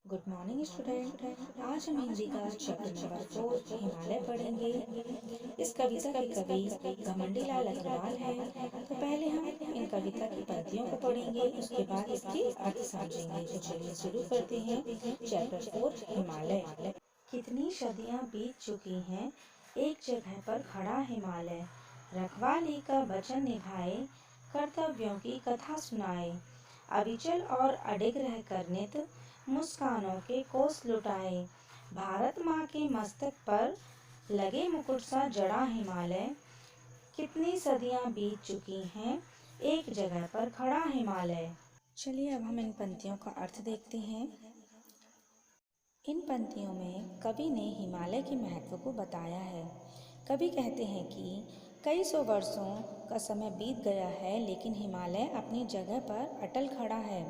Good morning student. आज हम हिंदी का चैप्टर नंबर 4 हिमालय पढ़ेंगे। इस कविता के कवि घमंडी लाल अग्रवाल हैं। तो पहले हम इन कविता की पंक्तियों को पढ़ेंगे, उसके बाद इसके अर्थ समझेंगे। तो चलिए शुरू करते हैं। चैप्टर 4 हिमालय। कितनी सदियां बीत चुकी हैं, एक जगह पर खड़ा हिमालय, रखवाली का वचन निभाए, कर्तव्यों की कथा सुनाए, अविचल और अडिग रह कर नित मुस्कानों के कोस लुटाए। भारत माँ के मस्तक पर लगे मुकुट सा जड़ा हिमालय, कितनी सदियां बीत चुकी हैं, एक जगह पर खड़ा हिमालय। चलिए अब हम इन पंक्तियों का अर्थ देखते हैं। इन पंक्तियों में कवि ने हिमालय के महत्व को बताया है। कवि कहते हैं कि कई सौ वर्षों का समय बीत गया है, लेकिन हिमालय अपनी जगह पर अटल खड़ा है।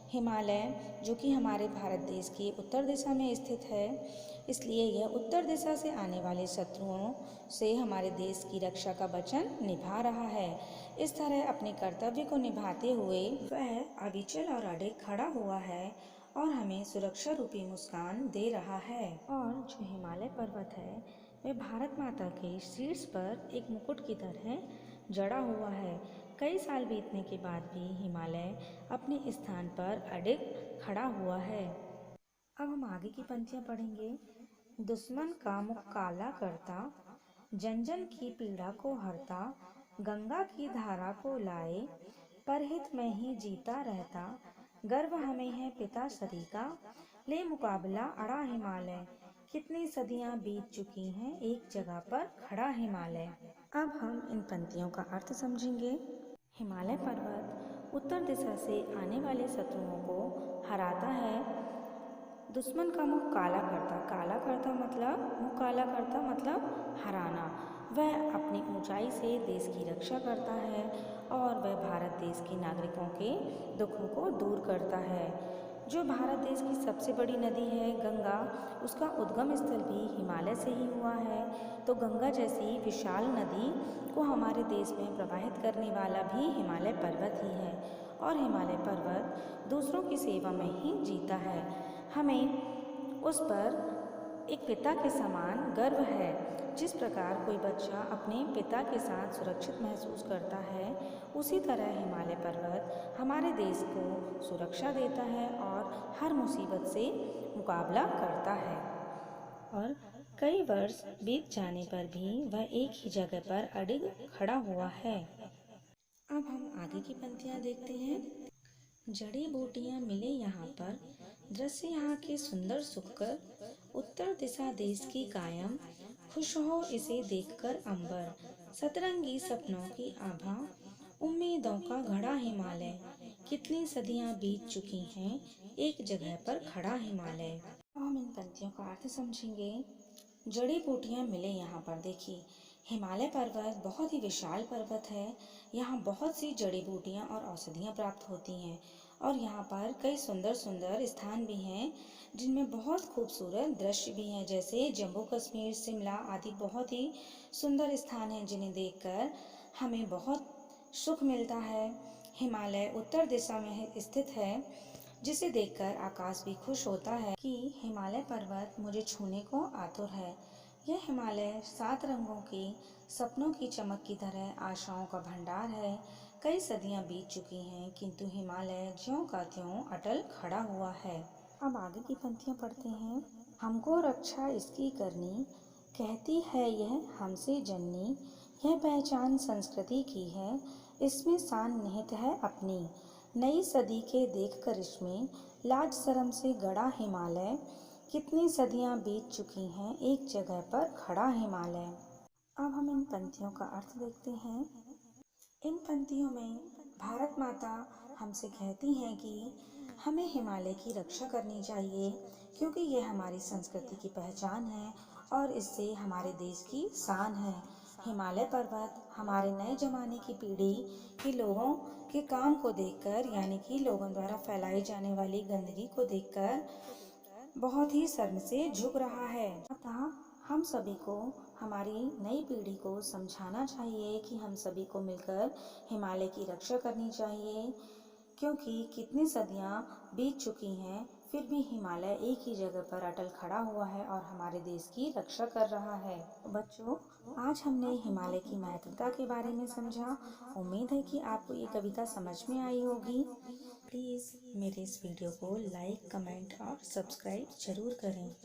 हिमालय जो कि हमारे भारत देश की उत्तर दिशा में स्थित है, इसलिए यह उत्तर दिशा से आने वाले शत्रुओं से हमारे देश की रक्षा का वचन निभा रहा है। इस तरह अपने कर्तव्य को निभाते हुए वह अविचल और अडिग खड़ा हुआ है और हमें सुरक्षा रूपी मुस्कान दे रहा है। और जो हिमालय पर्वत है वह भारत माता के शीर्ष पर एक मुकुट की तरह जड़ा हुआ है। कई साल बीतने के बाद भी हिमालय अपने स्थान पर अडिग खड़ा हुआ है। अब हम आगे की पंक्तियां पढ़ेंगे। दुश्मन का मुख काला करता, जन जन की पीड़ा को हरता, गंगा की धारा को लाए, परहित में ही जीता रहता, गर्व हमें है पिता सरी का, ले मुकाबला अड़ा हिमालय, कितनी सदियां बीत चुकी हैं, एक जगह पर खड़ा हिमालय। अब हम इन पंक्तियों का अर्थ समझेंगे। हिमालय पर्वत उत्तर दिशा से आने वाले शत्रुओं को हराता है। दुश्मन का मुख काला करता, काला करता मतलब मुख काला करता मतलब हराना। वह अपनी ऊंचाई से देश की रक्षा करता है और वह भारत देश के नागरिकों के दुखों को दूर करता है। जो भारत देश की सबसे बड़ी नदी है गंगा, उसका उद्गम स्थल भी हिमालय से ही हुआ है। तो गंगा जैसी विशाल नदी को हमारे देश में प्रवाहित करने वाला भी हिमालय पर्वत ही है और हिमालय पर्वत दूसरों की सेवा में ही जीता है। हमें उस पर एक पिता के समान गर्व है। जिस प्रकार कोई बच्चा अपने पिता के साथ सुरक्षित महसूस करता है, उसी तरह हिमालय पर्वत हमारे देश को सुरक्षा देता है और हर मुसीबत से मुकाबला करता है। और कई वर्ष बीत जाने पर भी वह एक ही जगह पर अडिग खड़ा हुआ है। अब हम आगे की पंक्तियां देखते हैं। जड़ी बूटियां मिले यहाँ पर, दृश्य यहाँ के सुंदर सुखकर, उत्तर दिशा देश की कायम, खुश हो इसे देखकर अंबर, सतरंगी सपनों की आभा, उम्मीदों का घड़ा हिमालय, कितनी सदियां बीत चुकी हैं, एक जगह पर खड़ा हिमालय। हम इन पंक्तियों का अर्थ समझेंगे। जड़ी बूटियां मिले यहाँ पर, देखिए हिमालय पर्वत बहुत ही विशाल पर्वत है। यहाँ बहुत सी जड़ी बूटियां और औषधियाँ प्राप्त होती हैं और यहाँ पर कई सुंदर सुंदर स्थान भी हैं जिनमें बहुत खूबसूरत दृश्य भी हैं, जैसे जम्मू कश्मीर, शिमला आदि बहुत ही सुंदर स्थान हैं जिन्हें देखकर हमें बहुत सुख मिलता है। हिमालय उत्तर दिशा में स्थित है, जिसे देखकर आकाश भी खुश होता है कि हिमालय पर्वत मुझे छूने को आतुर है। यह हिमालय 7 रंगों के सपनों की चमक की तरह आशाओं का भंडार है। कई सदियां बीत चुकी हैं, किंतु हिमालय ज्यों का त्यों अटल खड़ा हुआ है। अब आगे की पंक्तियां पढ़ते हैं। हमको रक्षा इसकी करनी, कहती है यह हमसे जननी, यह पहचान संस्कृति की है, इसमें शान निहित है अपनी, नई सदी के देख कर इसमें लाज शर्म से गड़ा हिमालय, कितनी सदियां बीत चुकी हैं, एक जगह पर खड़ा हिमालय। अब हम इन पंक्तियों का अर्थ देखते हैं। इन पंक्तियों में भारत माता हमसे कहती हैं कि हमें हिमालय की रक्षा करनी चाहिए, क्योंकि यह हमारी संस्कृति की पहचान है और इससे हमारे देश की शान है। हिमालय पर्वत हमारे नए जमाने की पीढ़ी के लोगों के काम को देखकर, यानी कि लोगों द्वारा फैलाई जाने वाली गंदगी को देखकर बहुत ही शर्म से झुक रहा है। अतः हम सभी को, हमारी नई पीढ़ी को समझाना चाहिए कि हम सभी को मिलकर हिमालय की रक्षा करनी चाहिए, क्योंकि कितनी सदियां बीत चुकी हैं, फिर भी हिमालय एक ही जगह पर अटल खड़ा हुआ है और हमारे देश की रक्षा कर रहा है। बच्चों, आज हमने हिमालय की महत्वता के बारे में समझा। उम्मीद है कि आपको ये कविता समझ में आई होगी। प्लीज़ मेरे इस वीडियो को लाइक, कमेंट और सब्सक्राइब जरूर करें।